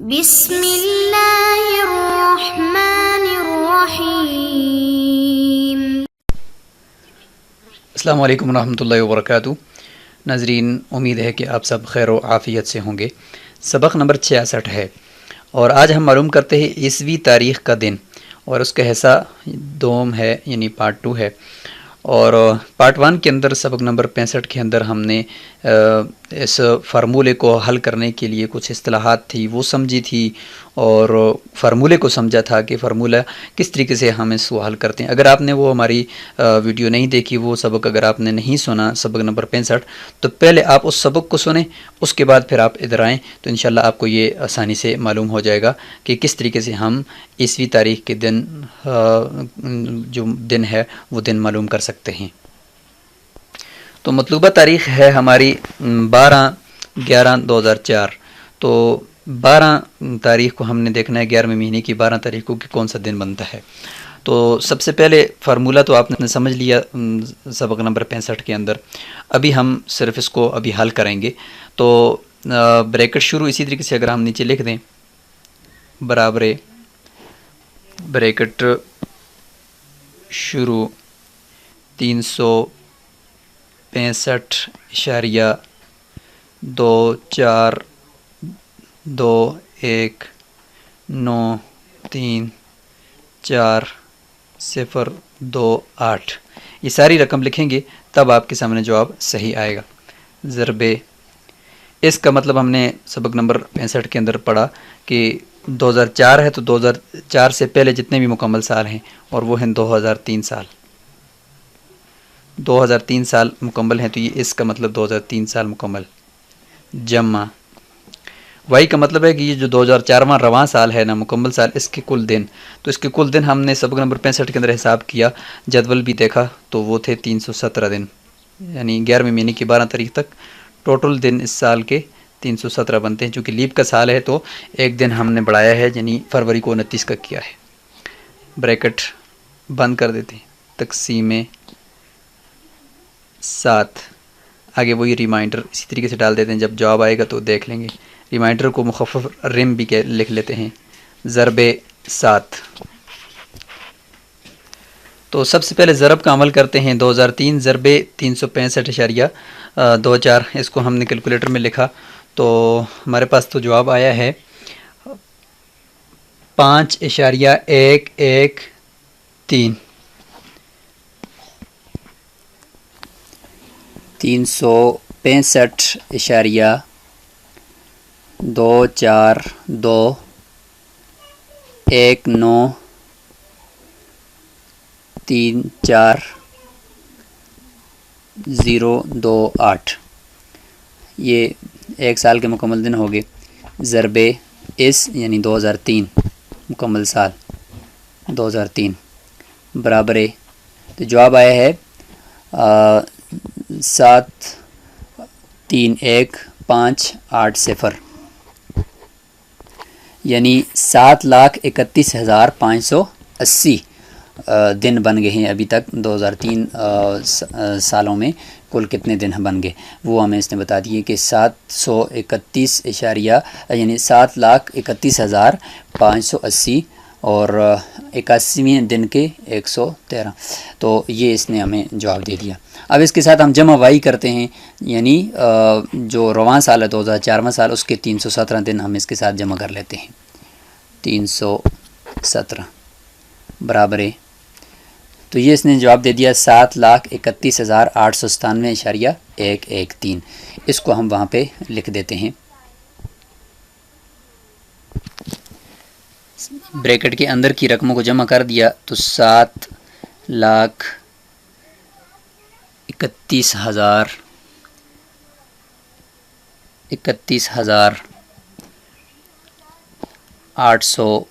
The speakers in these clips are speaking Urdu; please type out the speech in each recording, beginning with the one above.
بسم اللہ الرحمن الرحیم۔ السلام علیکم ورحمۃ اللہ وبرکاتہ۔ ناظرین، امید ہے کہ آپ سب خیر و عافیت سے ہوں گے۔ سبق نمبر 66 ہے اور آج ہم معلوم کرتے ہیں عیسوی تاریخ کا دن، اور اس کا حصہ دوم ہے، یعنی پارٹ 2 ہے۔ اور پارٹ 1 کے اندر سبق نمبر 65 کے اندر ہم نے اس فارمولے کو حل کرنے کے لیے کچھ اصطلاحات تھی وہ سمجھی تھی، اور فارمولے کو سمجھا تھا کہ فارمولہ کس طریقے سے ہم اس کو حل کرتے ہیں۔ اگر آپ نے وہ ہماری ویڈیو نہیں دیکھی، وہ سبق اگر آپ نے نہیں سنا، سبق نمبر 65، تو پہلے آپ اس سبق کو سنیں، اس کے بعد پھر آپ ادھر آئیں تو انشاءاللہ آپ کو یہ آسانی سے معلوم ہو جائے گا کہ کس طریقے سے ہم عیسوی تاریخ کے دن جو دن ہے وہ دن معلوم کر سکتے ہیں۔ تو مطلوبہ تاریخ ہے ہماری 12/11/2004۔ تو 12 تاریخ کو ہم نے دیکھنا ہے، 11ویں مہینے کی 12 تاریخ کو کہ کون سا دن بنتا ہے۔ تو سب سے پہلے فارمولہ تو آپ نے سمجھ لیا سبق نمبر 65 کے اندر۔ ابھی ہم صرف اس کو ابھی حل کریں گے۔ تو بریکٹ شروع اسی طریقے سے اگر ہم نیچے لکھ دیں، برابر بریکٹ شروع 365.42.934.028 یہ ساری رقم لکھیں گے، تب آپ کے سامنے جواب صحیح آئے گا۔ ضرب اس کا مطلب ہم نے سبق نمبر 65 کے اندر پڑھا کہ 2004 ہے تو 2004 سے پہلے جتنے بھی مکمل سال ہیں، اور وہ ہیں 2003 سال۔ 2003 سال مکمل ہیں، تو یہ اس کا مطلب 2003 سال مکمل، جمع وائی کا مطلب ہے کہ یہ جو 2004واں رواں سال ہے نا، مکمل سال، اس کے کل دن، تو اس کے کل دن ہم نے سبق نمبر 65 کے اندر حساب کیا، جدول بھی دیکھا، تو وہ تھے 317 دن، یعنی 11ویں مہینے کی 12 تاریخ تک ٹوٹل دن اس سال کے 317 بنتے ہیں۔ چونکہ لیپ کا سال ہے تو ایک دن ہم نے بڑھایا ہے، یعنی فروری کو 29 کا کیا ہے۔ بریکٹ بند کر دیتے ہیں، تقسیم 7، آگے وہی ریمائنڈر اسی طریقے سے ڈال دیتے ہیں، جب جواب آئے گا تو دیکھ لیں گے۔ ریمائنڈر کو مخفف رم بھی لکھ لیتے ہیں، ضرب 7۔ تو سب سے پہلے ضرب کا عمل کرتے ہیں، 2003 ضرب 365.24، اس کو ہم نے کیلکولیٹر میں لکھا تو ہمارے پاس تو جواب آیا ہے 5.113۔ 365.21934.028 یہ ایک سال کے مکمل دن ہو گئے، ضرب اس یعنی 2003 مکمل سال 2003 برابر، تو جواب آیا ہے 731,580، یعنی 7,31,580 دن بن گئے ہیں ابھی تک۔ 2003 سالوں میں کل کتنے دن بن گئے وہ ہمیں اس نے بتا دیے کہ 731 یعنی 7,31,580 اور 81ویں دن کے 113، تو یہ اس نے ہمیں جواب دے دیا۔ اب اس کے ساتھ ہم جمع وائی کرتے ہیں، یعنی جو رواں سال ہے 2004واں سال، اس کے 317 دن ہم اس کے ساتھ جمع کر لیتے ہیں۔ 317 برابر، تو یہ اس نے جواب دے دیا 7,31,897.113۔ اس کو ہم وہاں پہ لکھ دیتے ہیں، بریکٹ کے اندر کی رقموں کو جمع کر دیا تو 7,31,890۔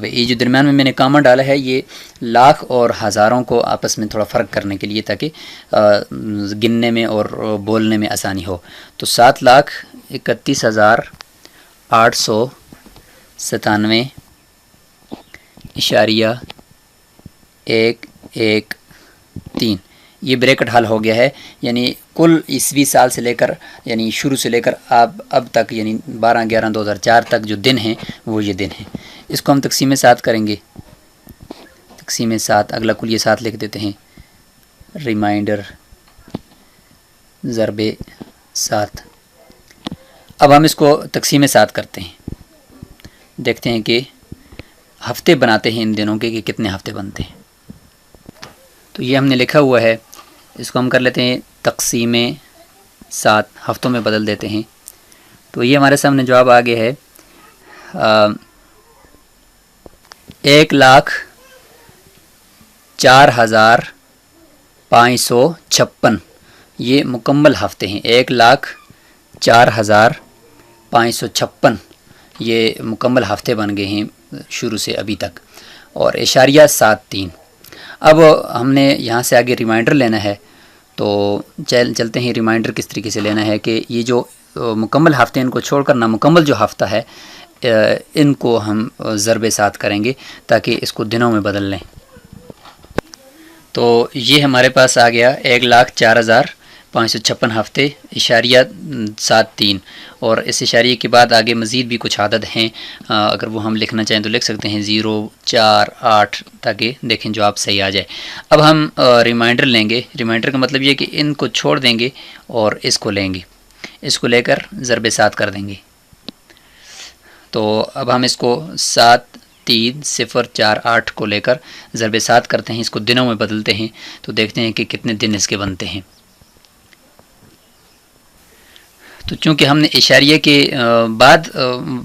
یہ جو درمیان میں نے کامہ ڈالا ہے، یہ لاکھ اور ہزاروں کو آپس میں تھوڑا فرق کرنے کے لیے، تاکہ گننے میں اور بولنے میں آسانی ہو۔ تو 7,31,897.113، یہ بریکٹ حل ہو گیا ہے، یعنی کل عیسوی سال سے لے کر یعنی شروع سے لے کر اب تک یعنی 12/11/2004 تک جو دن ہیں وہ یہ دن ہیں۔ اس کو ہم تقسیم 7 کریں گے، تقسیم 7 اگلا کل یہ 7 لکھ دیتے ہیں، ریمائنڈر ضرب 7۔ اب ہم اس کو تقسیم 7 کرتے ہیں، دیکھتے ہیں کہ ہفتے بناتے ہیں ان دنوں کے کہ کتنے ہفتے بنتے ہیں۔ تو یہ ہم نے لکھا ہوا ہے، اس کو ہم کر لیتے ہیں تقسیم 7 ہفتوں میں بدل دیتے ہیں۔ تو یہ ہمارے سامنے جواب آ گیا ہے 1,04,556 یہ مکمل ہفتے ہیں، 1,04,556 یہ مکمل ہفتے بن گئے ہیں شروع سے ابھی تک، اور اشاریہ 7.3۔ اب ہم نے یہاں سے آگے ریمائنڈر لینا ہے، تو چلتے ہیں ریمائنڈر کس طریقے سے لینا ہے کہ یہ جو مکمل ہفتے ان کو چھوڑ کر نامکمل جو ہفتہ ہے ان کو ہم ضرب 7 کریں گے تاکہ اس کو دنوں میں بدل لیں۔ تو یہ ہمارے پاس آ گیا 1,04,556 ہفتے اشاریہ 7.3، اور اس اشاریہ کے بعد آگے مزید بھی کچھ عدد ہیں، اگر وہ ہم لکھنا چاہیں تو لکھ سکتے ہیں 0 4 8 تاکہ دیکھیں جواب صحیح آ جائے۔ اب ہم ریمائنڈر لیں گے، ریمائنڈر کا مطلب یہ کہ ان کو چھوڑ دیں گے اور اس کو لیں گے، اس کو لے کر ضرب 7 کر دیں گے۔ تو اب ہم اس کو 7,3,0,4,8 کو لے کر ضرب 7 کرتے ہیں، اس کو دنوں میں بدلتے ہیں تو دیکھتے ہیں کہ کتنے دن اس کے بنتے ہیں۔ تو چونکہ ہم نے اشاریہ کے بعد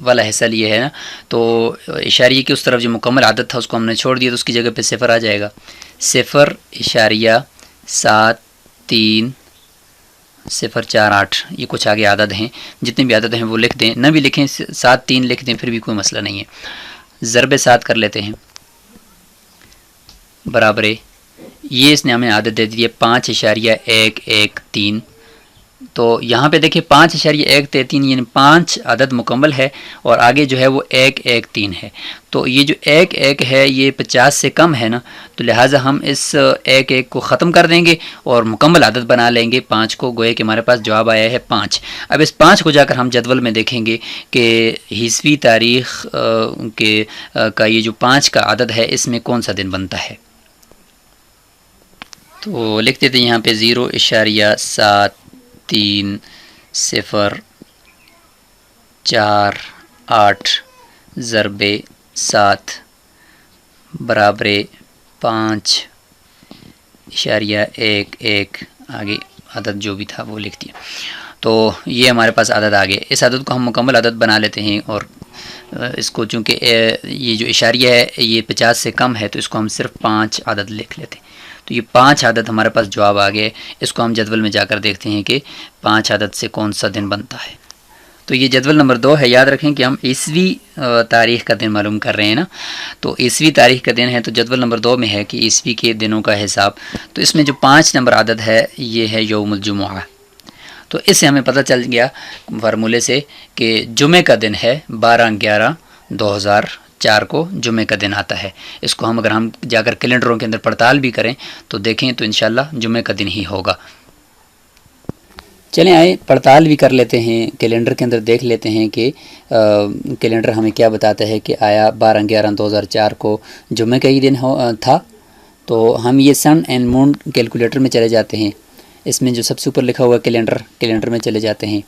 والا حصہ لیا ہے نا، تو اشاریہ کی اس طرف جو مکمل عدد تھا اس کو ہم نے چھوڑ دیا، تو اس کی جگہ پہ 0 آ جائے گا، 0.73048 یہ کچھ آگے عدد ہیں، جتنے بھی عدد ہیں وہ لکھ دیں، نہ بھی لکھیں 7.3 لکھ دیں پھر بھی کوئی مسئلہ نہیں ہے۔ ضرب 7 کر لیتے ہیں، برابر یہ اس نے ہمیں عدد دے دی ہے 5.113۔ تو یہاں پہ دیکھیں 5.113 یعنی 5 عدد مکمل ہے، اور آگے جو ہے وہ 113 ہے۔ تو یہ جو 1 ہے یہ 50 سے کم ہے نا، تو لہٰذا ہم اس 1 کو ختم کر دیں گے اور مکمل عدد بنا لیں گے 5 کو، گویا کہ ہمارے پاس جواب آیا ہے 5۔ اب اس 5 کو جا کر ہم جدول میں دیکھیں گے کہ عیسوی تاریخ کا یہ جو 5 کا عدد ہے اس میں کون سا دن بنتا ہے۔ تو لکھ دیتے ہیں یہاں پہ 0.73048 ضرب 7 برابر 5.11 آگے عدد جو بھی تھا وہ لکھ دیا۔ تو یہ ہمارے پاس عدد آ گئے، اس عدد کو ہم مکمل عدد بنا لیتے ہیں، اور اس کو چونکہ یہ جو اشاریہ ہے یہ 50 سے کم ہے تو اس کو ہم صرف 5 عدد لکھ لیتے ہیں۔ تو یہ 5 عدد ہمارے پاس جواب آ گئے، اس کو ہم جدول میں جا کر دیکھتے ہیں کہ 5 عدد سے کون سا دن بنتا ہے۔ تو یہ جدول نمبر 2 ہے، یاد رکھیں کہ ہم عیسوی تاریخ کا دن معلوم کر رہے ہیں نا، تو عیسوی تاریخ کا دن ہے تو جدول نمبر 2 میں ہے کہ عیسوی کے دنوں کا حساب۔ تو اس میں جو 5 نمبر عدد ہے یہ ہے یوم الجمعہ۔ تو اس سے ہمیں پتہ چل گیا فارمولے سے کہ جمعہ کا دن ہے 12/11/2004 کو جمعہ کا دن آتا ہے۔ اس کو اگر ہم جا کر کیلنڈروں کے اندر پڑتال بھی کریں تو دیکھیں تو انشاءاللہ جمعہ کا دن ہی ہوگا۔ چلیں آئے پڑتال بھی کر لیتے ہیں، کیلنڈر کے اندر دیکھ لیتے ہیں کہ کیلنڈر ہمیں کیا بتاتا ہے کہ آیا 12/11/2004 کو جمعہ کا ہی دن تھا۔ تو ہم یہ سن اینڈ مون کیلکولیٹر میں چلے جاتے ہیں، اس میں جو سب سے اوپر لکھا ہوا کیلنڈر میں چلے جاتے ہیں۔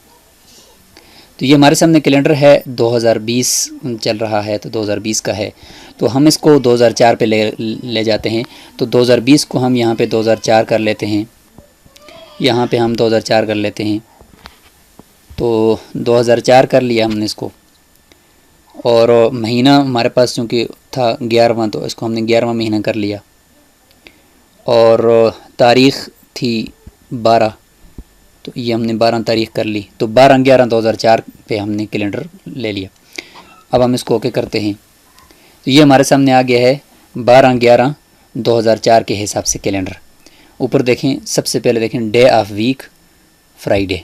تو یہ ہمارے سامنے کیلنڈر ہے، 2020 چل رہا ہے تو 2020 کا ہے، تو ہم اس کو 2004 پہ لے جاتے ہیں۔ تو 2020 کو ہم یہاں پہ 2004 کر لیتے ہیں، یہاں پہ ہم 2004 کر لیتے ہیں۔ تو 2004 کر لیا ہم نے اس کو، اور مہینہ ہمارے پاس چونکہ تھا 11واں تو اس کو ہم نے 11واں مہینہ کر لیا، اور تاریخ تھی 12 تو یہ ہم نے 12 تاریخ کر لی، تو 12/11/2004 پہ ہم نے کیلنڈر لے لیا۔ اب ہم اس کو اوکے کرتے ہیں، تو یہ ہمارے سامنے آ گیا ہے 12/11/2004 کے حساب سے کیلنڈر۔ اوپر دیکھیں، سب سے پہلے دیکھیں ڈے آف ویک فرائیڈے۔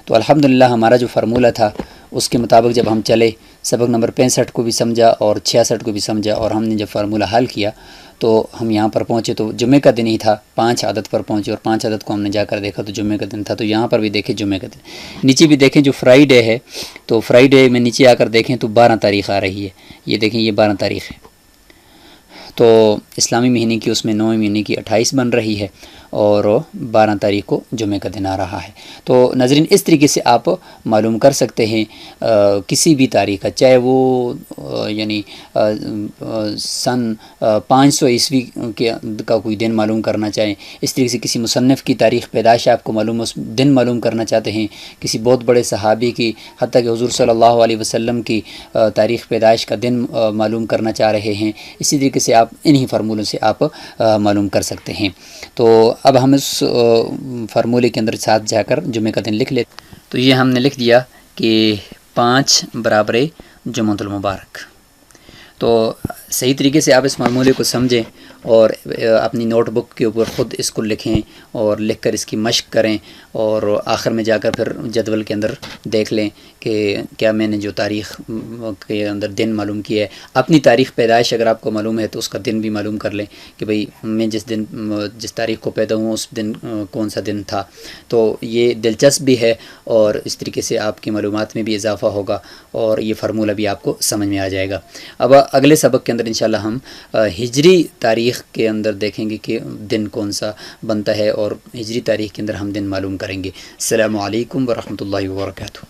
تو الحمدللہ ہمارا جو فارمولہ تھا اس کے مطابق جب ہم چلے سبق نمبر 65 کو بھی سمجھا اور 66 کو بھی سمجھا، اور ہم نے جب فارمولہ حل کیا تو ہم یہاں پر پہنچے تو جمعے کا دن ہی تھا، 5 عدد پر پہنچے، اور 5 عدد کو ہم نے جا کر دیکھا تو جمعے کا دن تھا، تو یہاں پر بھی دیکھیں جمعے کا دن، نیچے بھی دیکھیں جو فرائیڈے ہے تو فرائیڈے میں نیچے آ کر دیکھیں تو 12 تاریخ آ رہی ہے، یہ دیکھیں یہ 12 تاریخ ہے، تو اسلامی مہینے کی اس میں 9 مہینے کی 28 بن رہی ہے، اور 12 تاریخ کو جمعے کا دن آ رہا ہے۔ تو ناظرین اس طریقے سے آپ معلوم کر سکتے ہیں کسی بھی تاریخ کا، چاہے وہ یعنی سن 500 عیسوی کا کوئی دن معلوم کرنا چاہیں، اس طریقے سے کسی مصنف کی تاریخ پیدائش آپ کو معلوم، اس دن معلوم کرنا چاہتے ہیں، کسی بہت بڑے صحابی کی، حتیٰ کہ حضور صلی اللہ علیہ وسلم کی تاریخ پیدائش کا دن معلوم کرنا چاہ رہے ہیں، اسی طریقے سے آپ انہی فارمولوں سے آپ معلوم کر سکتے ہیں۔ تو اب ہم اس فارمولے کے اندر ساتھ جا کر جمعے کا دن لکھ لیتے، تو یہ ہم نے لکھ دیا کہ 5 برابر جمعۃ المبارک۔ تو صحیح طریقے سے آپ اس فارمولے کو سمجھیں اور اپنی نوٹ بک کے اوپر خود اس کو لکھیں اور لکھ کر اس کی مشق کریں، اور آخر میں جا کر پھر جدول کے اندر دیکھ لیں کہ کیا میں نے جو تاریخ کے اندر دن معلوم کیا ہے، اپنی تاریخ پیدائش اگر آپ کو معلوم ہے تو اس کا دن بھی معلوم کر لیں کہ بھئی میں جس تاریخ کو پیدا ہوں اس دن کون سا دن تھا۔ تو یہ دلچسپ بھی ہے اور اس طریقے سے آپ کی معلومات میں بھی اضافہ ہوگا اور یہ فارمولہ بھی آپ کو سمجھ میں آ جائے گا۔ اب اگلے سبق کے اندر انشاءاللہ ہم ہجری تاریخ کے اندر دیکھیں گے کہ دن کون سا بنتا ہے، اور ہجری تاریخ کے اندر ہم دن معلوم کریں گے۔ السلام علیکم ورحمۃ اللہ وبرکاتہ۔